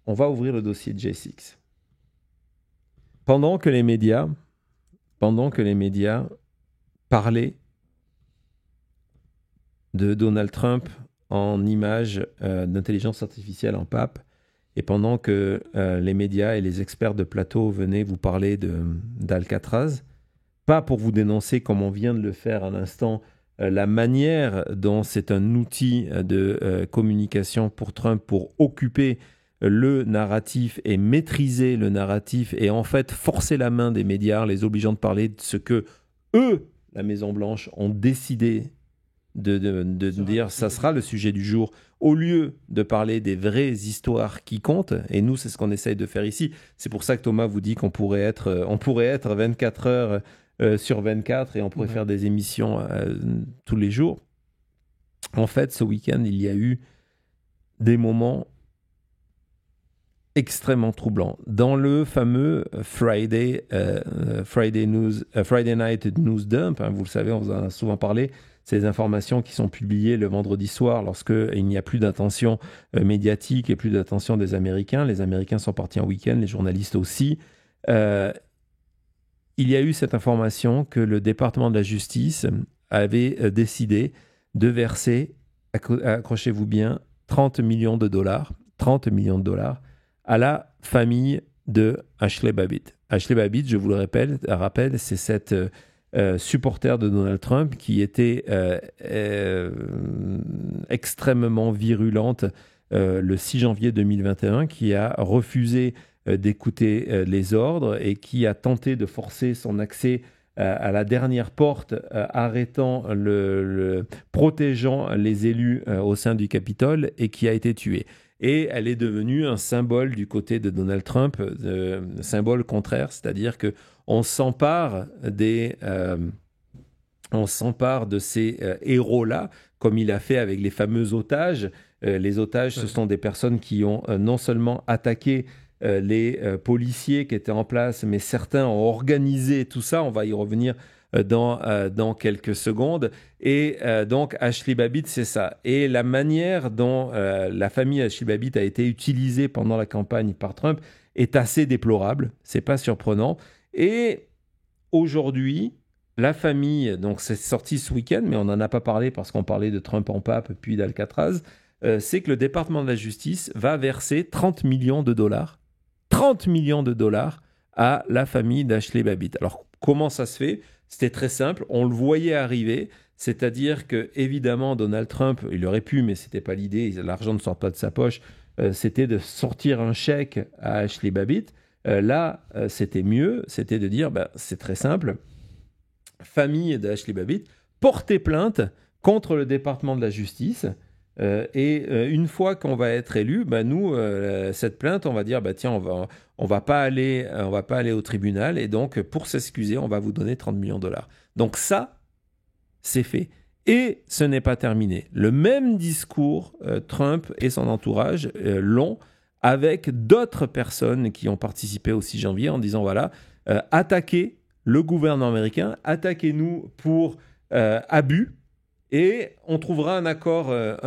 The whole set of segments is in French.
on va ouvrir le dossier de J6. Pendant que les médias parlaient de Donald Trump en images d'intelligence artificielle en pape, et pendant que les médias et les experts de plateau venaient vous parler d'Alcatraz, pas pour vous dénoncer, comme on vient de le faire à l'instant, la manière dont c'est un outil de communication pour Trump pour occuper le narratif et maîtriser le narratif et en fait forcer la main des médias, les obligeant de parler de ce que eux, la Maison-Blanche, ont décidé de dire ça sera le sujet du jour, au lieu de parler des vraies histoires qui comptent. Et nous, c'est ce qu'on essaye de faire ici. C'est pour ça que Thomas vous dit qu'on pourrait être 24 heures sur 24 et on pourrait faire des émissions tous les jours. En fait, ce week-end, il y a eu des moments extrêmement troublants. Dans le fameux Friday Night News Dump, vous le savez, on vous en a souvent parlé, ces informations qui sont publiées le vendredi soir lorsqu'il n'y a plus d'attention médiatique et plus d'attention des Américains. Les Américains sont partis en week-end, les journalistes aussi. Il y a eu cette information que le département de la justice avait décidé de verser, accrochez-vous bien, 30 millions de dollars à la famille de Ashley Babbitt. Ashley Babbitt, je vous le rappelle, c'est cette supporter de Donald Trump qui était extrêmement virulente le 6 janvier 2021, qui a refusé d'écouter les ordres et qui a tenté de forcer son accès à la dernière porte, protégeant les élus au sein du Capitole, et qui a été tuée. Et elle est devenue un symbole du côté de Donald Trump, symbole contraire, c'est-à-dire qu'on s'empare de ces héros-là, comme il a fait avec les fameux otages. Les otages, ce sont des personnes qui ont non seulement attaqué les policiers qui étaient en place, mais certains ont organisé tout ça. On va y revenir dans quelques secondes. Et donc, Ashley Babbitt, c'est ça. Et la manière dont la famille Ashley Babbitt a été utilisée pendant la campagne par Trump est assez déplorable. C'est pas surprenant. Et aujourd'hui, la famille, donc c'est sorti ce week-end, mais on n'en a pas parlé parce qu'on parlait de Trump en pape puis d'Alcatraz, c'est que le département de la justice va verser 30 millions de dollars à la famille d'Ashley Babbitt. Alors, comment ça se fait ? C'était très simple, on le voyait arriver, c'est-à-dire que évidemment Donald Trump, il aurait pu, mais c'était pas l'idée, l'argent ne sort pas de sa poche, c'était de sortir un chèque à Ashley Babbitt. Là, c'était mieux, c'était de dire, c'est très simple, famille d'Ashley Babbitt, portez plainte contre le département de la justice. Et une fois qu'on va être élu, nous, cette plainte, on va dire, tiens, on va pas aller au tribunal, et donc, pour s'excuser, on va vous donner 30 millions de dollars. Donc ça, c'est fait. Et ce n'est pas terminé. Le même discours, Trump et son entourage l'ont avec d'autres personnes qui ont participé au 6 janvier en disant, voilà, attaquez le gouvernement américain, attaquez-nous pour abus, et on trouvera un accord à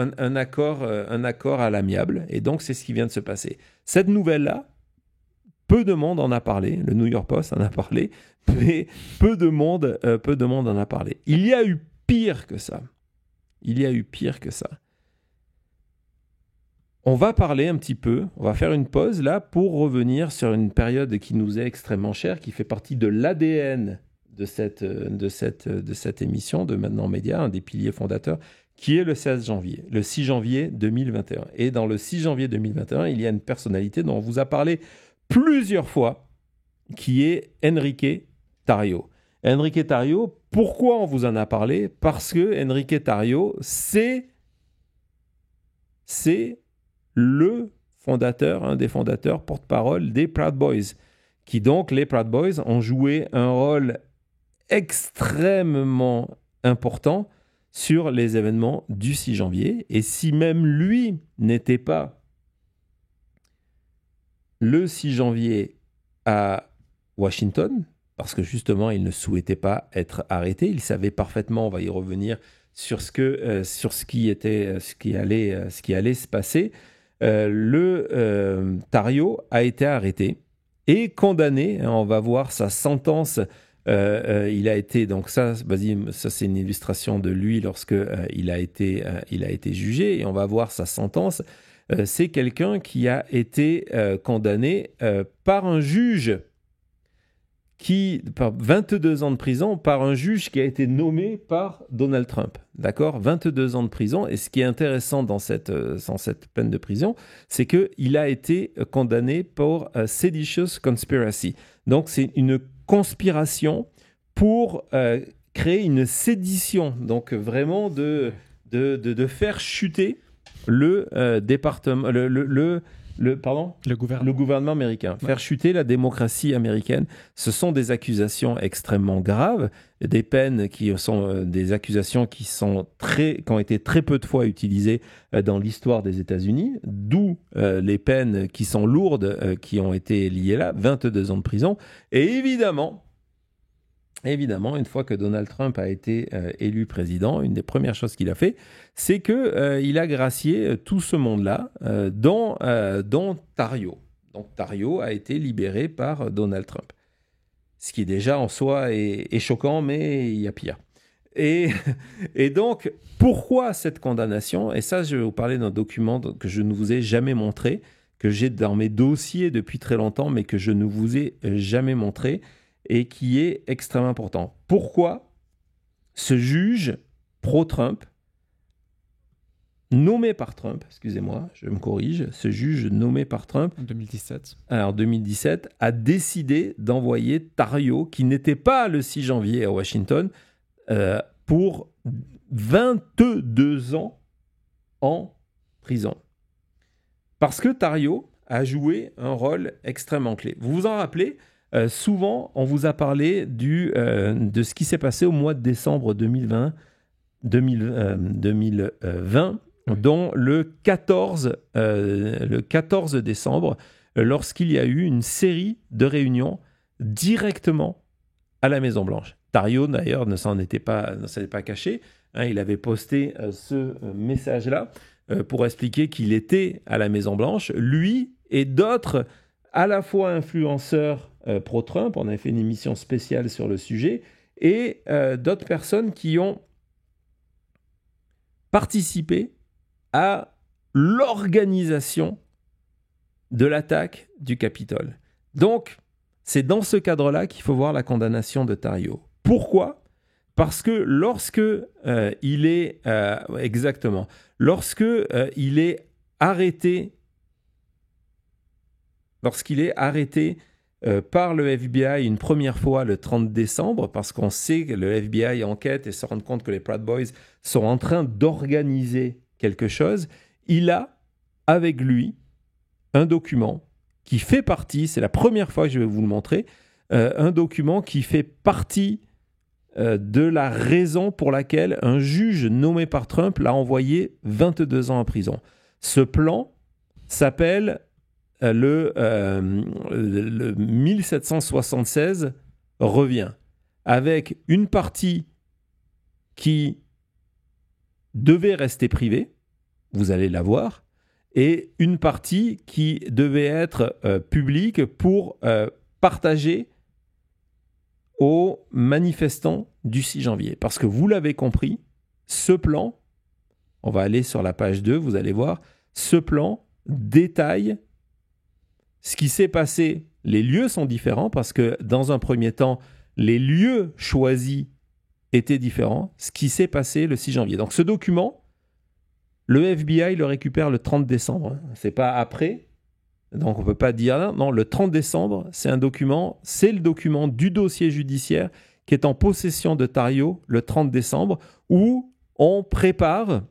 l'amiable. Et donc, c'est ce qui vient de se passer. Cette nouvelle-là, peu de monde en a parlé. Le New York Post en a parlé, mais peu de monde en a parlé. Il y a eu pire que ça. On va parler un petit peu, on va faire une pause là pour revenir sur une période qui nous est extrêmement chère, qui fait partie de l'ADN de cette émission de Maintenant Média, un des piliers fondateurs, qui est le 6 janvier 2021. Et dans le 6 janvier 2021, il y a une personnalité dont on vous a parlé plusieurs fois, qui est Enrique Tarrio. Enrique Tarrio, pourquoi on vous en a parlé ? Parce que Enrique Tarrio, c'est le fondateur, un des fondateurs, porte-parole des Proud Boys, qui donc, les Proud Boys, ont joué un rôle extrêmement important sur les événements du 6 janvier. Et si même lui n'était pas le 6 janvier à Washington, parce que justement, il ne souhaitait pas être arrêté, il savait parfaitement, on va y revenir, sur ce qui allait se passer. Tarrio a été arrêté et condamné. On va voir sa sentence. Il a été, donc ça, vas-y, ça c'est une illustration de lui lorsque il a été jugé, et on va voir sa sentence. C'est quelqu'un qui a été condamné par un juge par 22 ans de prison, par un juge qui a été nommé par Donald Trump. D'accord ? 22 ans de prison. Et ce qui est intéressant dans cette peine de prison, c'est qu'il a été condamné pour seditious conspiracy. Donc, c'est une conspiration pour créer une sédition. Donc, vraiment de faire chuter le gouvernement américain. Ouais. Faire chuter la démocratie américaine. Ce sont des accusations extrêmement graves, des peines qui sont des accusations qui ont été très peu de fois utilisées dans l'histoire des États-Unis, d'où les peines qui sont lourdes qui ont été liées là, 22 ans de prison. Et évidemment, une fois que Donald Trump a été élu président, une des premières choses qu'il a fait, c'est qu'il a gracié tout ce monde-là, dont Tarrio. Donc Tarrio a été libéré par Donald Trump. Ce qui déjà en soi est choquant, mais il y a pire. Et donc, pourquoi cette condamnation ? Et ça, je vais vous parler d'un document que je ne vous ai jamais montré, que j'ai dans mes dossiers depuis très longtemps, mais que je ne vous ai jamais montré, et qui est extrêmement important. Pourquoi ce juge pro-Trump, nommé par Trump, excusez-moi, je me corrige, ce juge nommé par Trump en 2017, a décidé d'envoyer Tarrio, qui n'était pas le 6 janvier à Washington, pour 22 ans en prison. Parce que Tarrio a joué un rôle extrêmement clé. Vous vous en rappelez ? Souvent, on vous a parlé de ce qui s'est passé au mois de décembre 2020, dont le 14 décembre, lorsqu'il y a eu une série de réunions directement à la Maison-Blanche. Tarrio, d'ailleurs, ne s'était pas caché. Il avait posté ce message-là pour expliquer qu'il était à la Maison-Blanche. Lui et d'autres, à la fois influenceurs pro-Trump, on avait fait une émission spéciale sur le sujet, et d'autres personnes qui ont participé à l'organisation de l'attaque du Capitole. Donc, c'est dans ce cadre-là qu'il faut voir la condamnation de Tarrio. Pourquoi ? Parce que lorsque il est arrêté par le FBI une première fois le 30 décembre, parce qu'on sait que le FBI enquête et se rend compte que les Proud Boys sont en train d'organiser quelque chose, il a avec lui un document qui fait partie, c'est la première fois que je vais vous le montrer, un document qui fait partie de la raison pour laquelle un juge nommé par Trump l'a envoyé 22 ans en prison. Ce plan s'appelle le 1776 revient, avec une partie qui devait rester privée, vous allez la voir, et une partie qui devait être publique pour partager aux manifestants du 6 janvier. Parce que vous l'avez compris, ce plan, on va aller sur la page 2, vous allez voir, ce plan détaille ce qui s'est passé. Les lieux sont différents parce que dans un premier temps, les lieux choisis étaient différents. Ce qui s'est passé le 6 janvier. Donc ce document, le FBI le récupère le 30 décembre. C'est pas après. Donc on ne peut pas dire non, le 30 décembre, c'est le document du dossier judiciaire qui est en possession de Tarrio le 30 décembre, où on prépare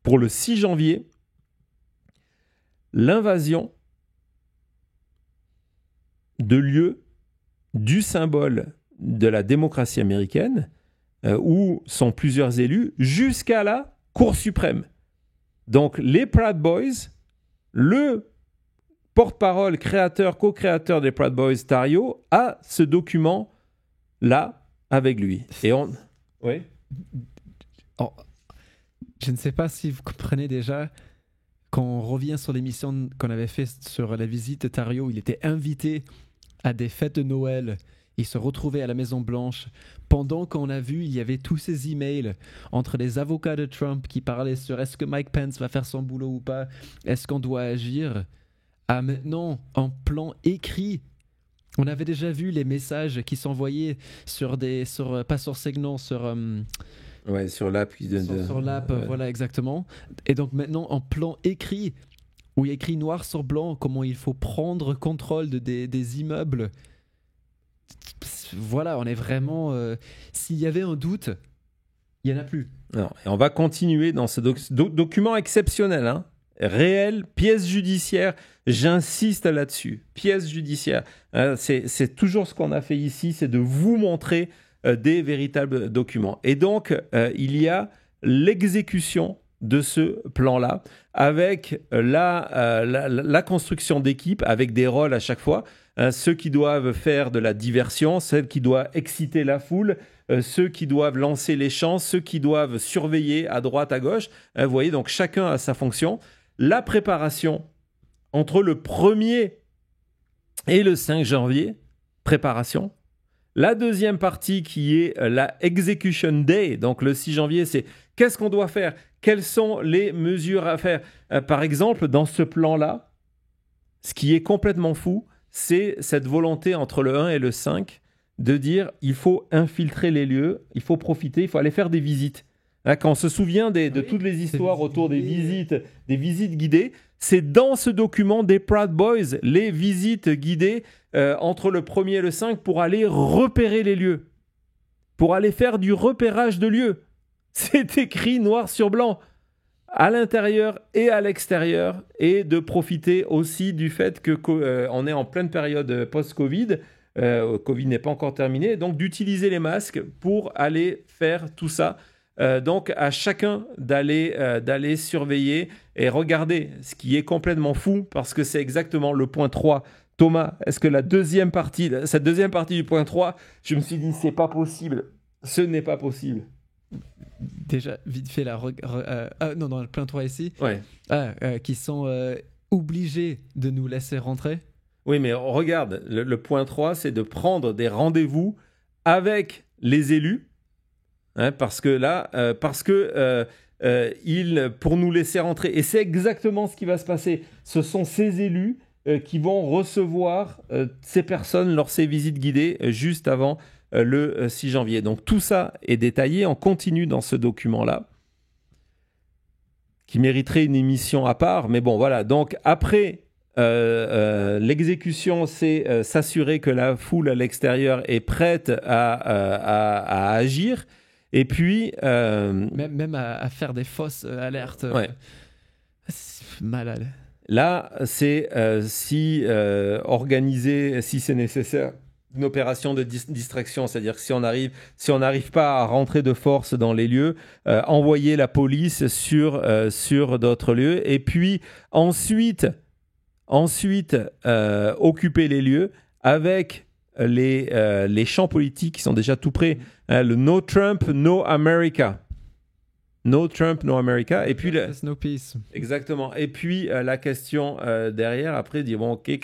pour le 6 janvier l'invasion de lieux du symbole de la démocratie américaine, où sont plusieurs élus, jusqu'à la Cour suprême. Donc les Proud Boys, le porte-parole, co-créateur des Proud Boys, Tarrio, a ce document-là avec lui. Oui. Oh, je ne sais pas si vous comprenez déjà quand on revient sur l'émission qu'on avait fait sur la visite de Tario, il était invité à des fêtes de Noël. Il se retrouvait à la Maison Blanche. Pendant qu'on a vu, il y avait tous ces emails entre les avocats de Trump qui parlaient sur est-ce que Mike Pence va faire son boulot ou pas, est-ce qu'on doit agir, à maintenant en plan écrit. On avait déjà vu les messages qui s'envoyaient pas sur Signal, sur l'app. Sur l'app, voilà, exactement. Et donc maintenant, en plan écrit, où il y a écrit noir sur blanc comment il faut prendre contrôle des immeubles. Voilà, on est vraiment... s'il y avait un doute, il n'y en a plus. Non, et on va continuer dans ce document exceptionnel, hein. Réel, pièce judiciaire, j'insiste là-dessus, pièce judiciaire. C'est toujours ce qu'on a fait ici, c'est de vous montrer des véritables documents. Et donc, il y a l'exécution de ce plan-là, avec la construction d'équipes, avec des rôles à chaque fois, ceux qui doivent faire de la diversion, ceux qui doivent exciter la foule, ceux qui doivent lancer les champs, ceux qui doivent surveiller à droite, à gauche. Vous voyez, donc chacun a sa fonction. La préparation entre le 1er et le 5 janvier, préparation. La deuxième partie qui est la Execution Day, donc le 6 janvier, c'est qu'est-ce qu'on doit faire? Quelles sont les mesures à faire? Par exemple, dans ce plan-là, ce qui est complètement fou, c'est cette volonté entre le 1 et le 5 de dire il faut infiltrer les lieux, il faut profiter, il faut aller faire des visites. Quand on se souvient de toutes les histoires autour des visites guidées, c'est dans ce document des Proud Boys, les visites guidées entre le 1er et le 5 pour aller repérer les lieux, pour aller faire du repérage de lieux. C'est écrit noir sur blanc, à l'intérieur et à l'extérieur, et de profiter aussi du fait qu'on est en pleine période post-Covid, Covid n'est pas encore terminé, donc d'utiliser les masques pour aller faire tout ça. Donc à chacun d'aller surveiller et regarder, ce qui est complètement fou parce que c'est exactement le point 3. Thomas, est-ce que cette deuxième partie du point 3, je me suis dit c'est pas possible, ce n'est pas possible. Déjà, vite fait, non, le point 3 ici, ouais. Qui sont obligés de nous laisser rentrer. Oui, mais regarde, le point 3, c'est de prendre des rendez-vous avec les élus. Parce que là, pour nous laisser rentrer, et c'est exactement ce qui va se passer. Ce sont ces élus qui vont recevoir ces personnes lors de ces visites guidées juste avant le 6 janvier. Donc tout ça est détaillé, on continue dans ce document-là, qui mériterait une émission à part. Mais bon, voilà. Donc après l'exécution, c'est s'assurer que la foule à l'extérieur est prête à agir. Et puis... Même à faire des fausses alertes. Ouais. C'est malade. Là, c'est organiser, si c'est nécessaire, une opération de distraction. C'est-à-dire que si on n'arrive pas à rentrer de force dans les lieux, envoyer la police sur d'autres lieux. Et puis ensuite occuper les lieux avec... les champs politiques qui sont déjà tout prêts. Le No Trump, No America. No Trump, No America. Et puis no peace. Exactement. Et puis la question derrière, après, dire bon, ok,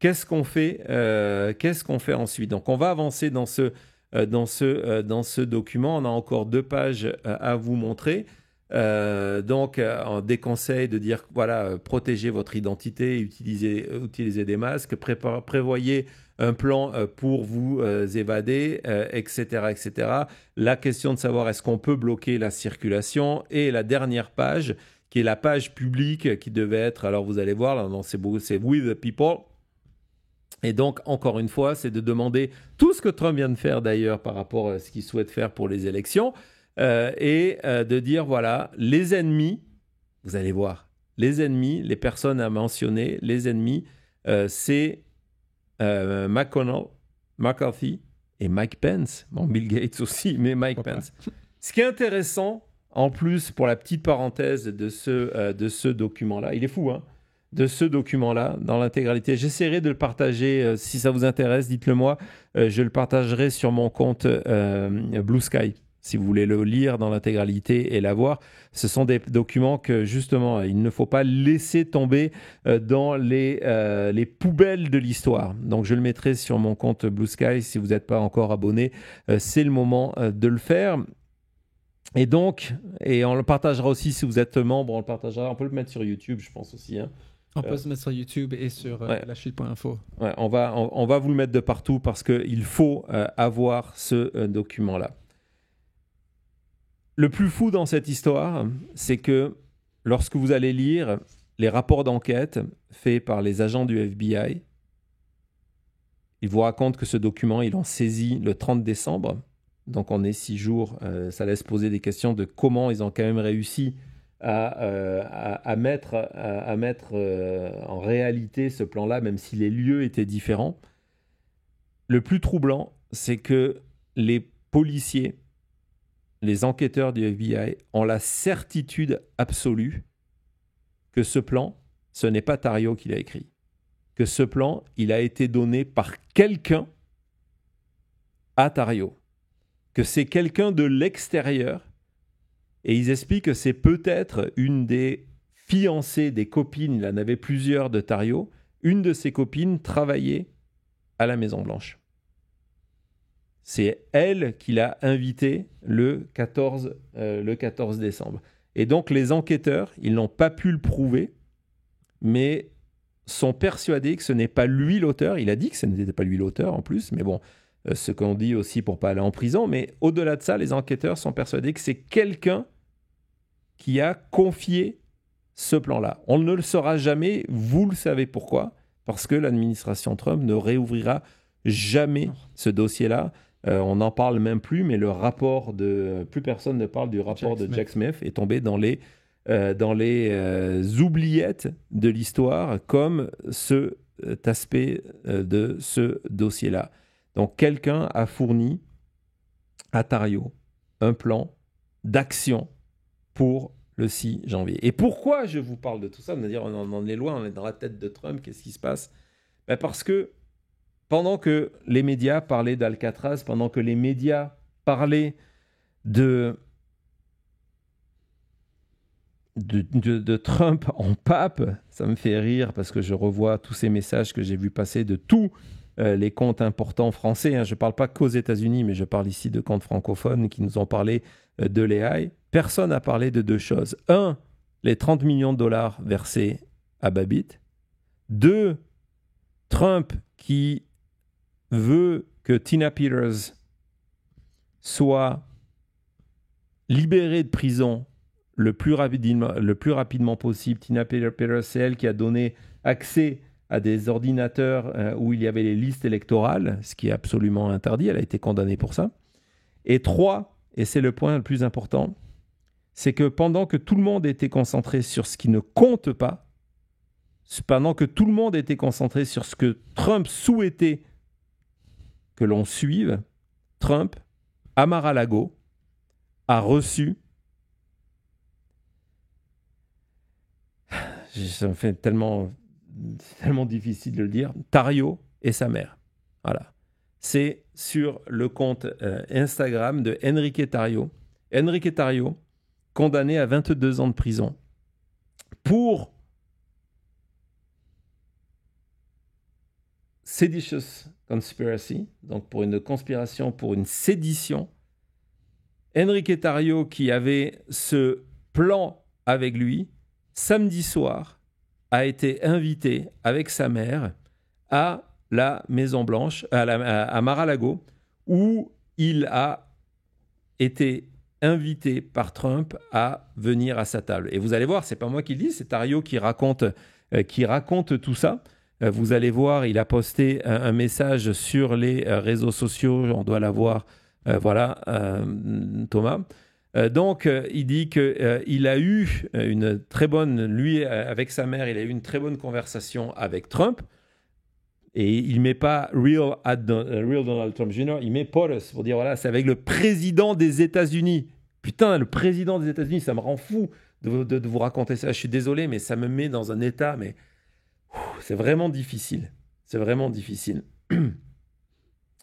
qu'est-ce qu'on fait ensuite? Donc, on va avancer dans ce document. On a encore 2 pages à vous montrer. Donc, des conseils de dire, voilà, protégez votre identité, utilisez des masques, prévoyez un plan pour vous évader, etc., etc. La question de savoir est-ce qu'on peut bloquer la circulation, et la dernière page, qui est la page publique, qui devait être, alors vous allez voir, là, non, c'est with the people. Et donc, encore une fois, c'est de demander tout ce que Trump vient de faire d'ailleurs par rapport à ce qu'il souhaite faire pour les élections, et de dire, voilà, les ennemis, vous allez voir, les ennemis, les personnes à mentionner, les ennemis, c'est McConnell, McCarthy et Mike Pence. Bon, Bill Gates aussi, mais Mike Pence. Ce qui est intéressant, en plus, pour la petite parenthèse de ce document-là, il est fou, hein, de ce document-là, dans l'intégralité. J'essaierai de le partager, si ça vous intéresse, dites-le moi. Je le partagerai sur mon compte Blue Sky. si vous voulez le lire dans l'intégralité et l'avoir. Ce sont des documents que, justement, il ne faut pas laisser tomber dans les poubelles de l'histoire. Donc, je le mettrai sur mon compte Blue Sky. Si vous n'êtes pas encore abonné, c'est le moment de le faire. Et donc, et on le partagera aussi si vous êtes membre, on le partagera. On peut le mettre sur YouTube, je pense aussi. Hein. On peut se mettre sur YouTube et sur lachute.info. Ouais, on va vous le mettre de partout parce qu'il faut avoir ce document-là. Le plus fou dans cette histoire, c'est que lorsque vous allez lire les rapports d'enquête faits par les agents du FBI, ils vous racontent que ce document, ils l'ont saisi le 30 décembre. Donc on est 6 jours. Ça laisse poser des questions de comment ils ont quand même réussi à mettre en réalité ce plan-là, même si les lieux étaient différents. Le plus troublant, c'est que les policiers, les enquêteurs du FBI ont la certitude absolue que ce plan, ce n'est pas Thariot qui l'a écrit. Que ce plan, il a été donné par quelqu'un à Thariot. Que c'est quelqu'un de l'extérieur. Et ils expliquent que c'est peut-être une des fiancées, des copines, il en avait plusieurs de Thariot. Une de ses copines travaillait à la Maison-Blanche. C'est elle qui l'a invité le 14 décembre. Et donc, les enquêteurs, ils n'ont pas pu le prouver, mais sont persuadés que ce n'est pas lui l'auteur. Il a dit que ce n'était pas lui l'auteur, en plus, mais bon, ce qu'on dit aussi pour ne pas aller en prison. Mais au-delà de ça, les enquêteurs sont persuadés que c'est quelqu'un qui a confié ce plan-là. On ne le saura jamais, vous le savez pourquoi, parce que l'administration Trump ne réouvrira jamais ce dossier-là. On n'en parle même plus, mais le rapport de... Plus personne ne parle du rapport de Jack Smith est tombé dans les oubliettes de l'histoire comme cet aspect de ce dossier-là. Donc, quelqu'un a fourni à Thariot un plan d'action pour le 6 janvier. Et pourquoi je vous parle de tout ça? Vous allez dire, on en est loin, on est dans la tête de Trump, qu'est-ce qui se passe? Parce que pendant que les médias parlaient d'Alcatraz, pendant que les médias parlaient de Trump en pape, ça me fait rire parce que je revois tous ces messages que j'ai vus passer de tous les comptes importants français. Hein. Je ne parle pas qu'aux États-Unis, mais je parle ici de comptes francophones qui nous ont parlé de l'AI. Personne n'a parlé de deux choses. Un, les 30 millions de dollars versés à Babbitt. Deux, Trump qui veut que Tina Peters soit libérée de prison le plus rapidement possible. Tina Peters, c'est elle qui a donné accès à des ordinateurs où il y avait les listes électorales, ce qui est absolument interdit. Elle a été condamnée pour ça. Et trois, et c'est le point le plus important, c'est que pendant que tout le monde était concentré sur ce qui ne compte pas, pendant que tout le monde était concentré sur ce que Trump souhaitait que l'on suive, Trump, à Mar-a-Lago, a reçu... Ça me fait tellement difficile de le dire, Thariot et sa mère. Voilà. C'est sur le compte Instagram de Enrique Thariot. Enrique Thariot, condamné à 22 ans de prison pour seditious conspiracy, donc pour une conspiration, pour une sédition. Enrique Thariot qui avait ce plan avec lui, samedi soir, a été invité avec sa mère à la Maison-Blanche, à Mar-a-Lago, où il a été invité par Trump à venir à sa table. Et vous allez voir, c'est pas moi qui le dis, c'est Thariot qui raconte tout ça. Vous allez voir, il a posté un message sur les réseaux sociaux, on doit l'avoir, voilà, Thomas. Donc, il dit qu'il a eu une très bonne, lui, avec sa mère, il a eu une très bonne conversation avec Trump. Et il ne met pas real Donald Trump Jr., il met POTUS pour dire, voilà, c'est avec le président des États-Unis. Putain, le président des États-Unis, ça me rend fou de vous raconter ça. Je suis désolé, mais ça me met dans un état, mais c'est vraiment difficile. C'est vraiment difficile.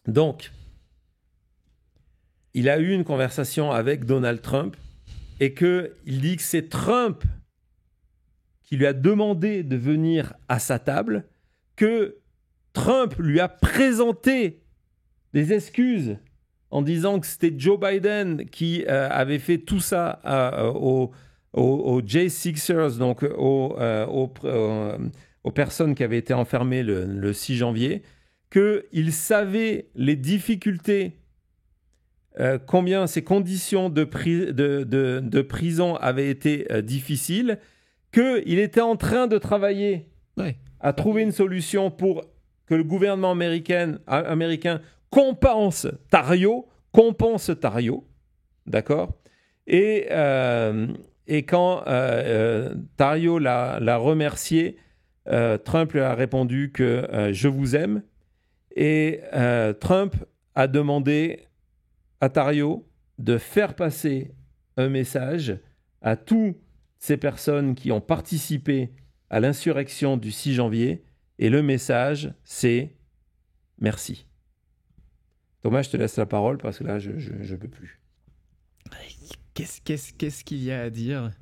Donc, il a eu une conversation avec Donald Trump et qu'il dit que c'est Trump qui lui a demandé de venir à sa table, que Trump lui a présenté des excuses en disant que c'était Joe Biden qui avait fait tout ça aux J6ers, donc aux personnes qui avaient été enfermées le 6 janvier, qu'il savait les difficultés, combien ces conditions de prison avaient été difficiles, qu'il était en train de travailler à trouver une solution pour que le gouvernement américain compense Tario, d'accord? Et quand Tario l'a remercié, Trump lui a répondu que je vous aime. Et Trump a demandé à Tario de faire passer un message à toutes ces personnes qui ont participé à l'insurrection du 6 janvier. Et le message, c'est merci. Thomas, je te laisse la parole parce que là, je ne peux plus. Qu'est-ce qu'il y a à dire?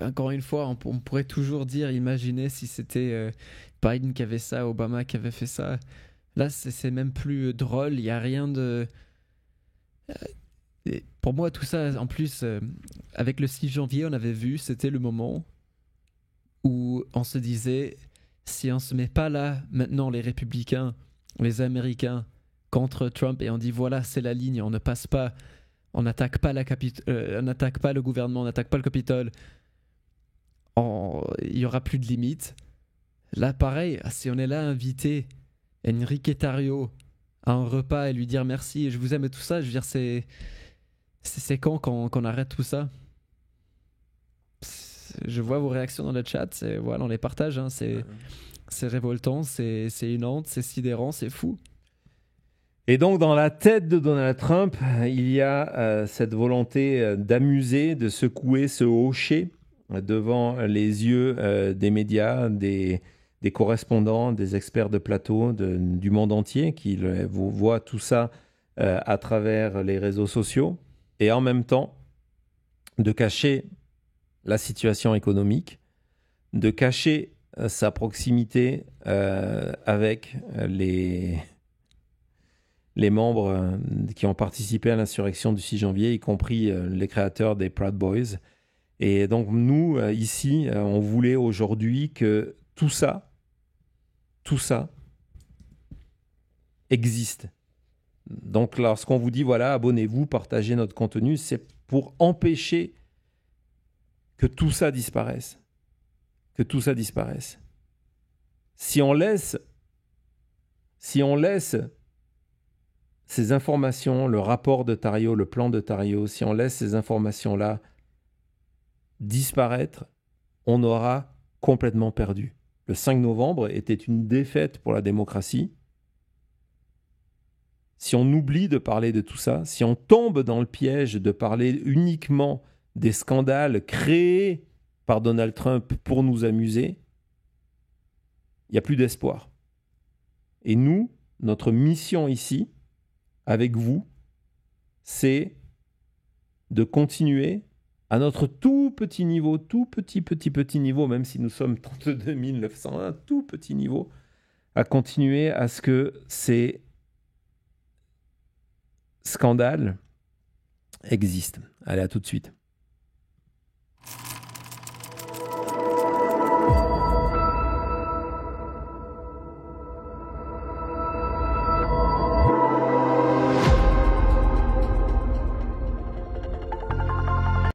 Encore une fois, on pourrait toujours dire, imaginez si c'était Biden qui avait ça, Obama qui avait fait ça. Là, c'est même plus drôle, il n'y a rien de... Pour moi, tout ça, en plus, avec le 6 janvier, on avait vu, c'était le moment où on se disait, si on ne se met pas là, maintenant, les républicains, les Américains, contre Trump, et on dit, voilà, c'est la ligne, on ne passe pas, on n'attaque pas on n'attaque pas le gouvernement, on n'attaque pas le Capitole, il n'y aura plus de limites. Là, pareil, si on est là invité Enrique Tarrio à un repas et lui dire merci et je vous aime et tout ça, je veux dire, c'est quand qu'on arrête tout ça? Je vois vos réactions dans le chat, voilà, on les partage, hein, c'est révoltant, c'est une honte, c'est sidérant, c'est fou. Et donc, dans la tête de Donald Trump, il y a cette volonté d'amuser, de secouer, se hocher devant les yeux des médias, des correspondants, des experts de plateau du monde entier qui voient tout ça à travers les réseaux sociaux, et en même temps de cacher la situation économique, de cacher sa proximité avec les membres qui ont participé à l'insurrection du 6 janvier, y compris les créateurs des Proud Boys. Et donc nous, ici, on voulait aujourd'hui que tout ça existe. Donc lorsqu'on vous dit, voilà, abonnez-vous, partagez notre contenu, c'est pour empêcher que tout ça disparaisse. Que tout ça disparaisse. Si on laisse ces informations, le rapport de Tarrio, le plan de Tarrio, si on laisse ces informations-là disparaître, on aura complètement perdu. Le 5 novembre était une défaite pour la démocratie. Si on oublie de parler de tout ça, si on tombe dans le piège de parler uniquement des scandales créés par Donald Trump pour nous amuser, il n'y a plus d'espoir. Et nous, notre mission ici, avec vous, c'est de continuer à notre tout petit niveau, tout petit niveau, même si nous sommes 32 901, tout petit niveau, à continuer à ce que ces scandales existent. Allez, à tout de suite.